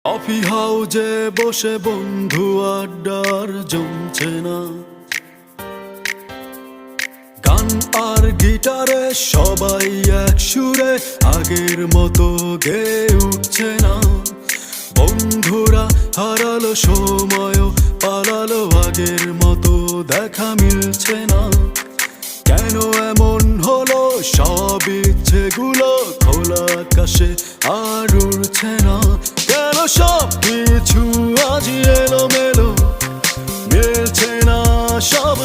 Coffee হাউজে বসে বন্ধু আড্ডার জমছে না, গান আর গিটারে সবাই এক সুরে আগের মতো গেয়ে উঠছে না। বন্ধুরা হারালো, সময়ও পালালো, আগের মতো দেখা মিলছে না। কেন এমন হলো, সব ইচ্ছেগুলো খোলা আকাশে আর উড়ছে না। কেন সব কিছু আজ এলোমেলো, মিলছে না সব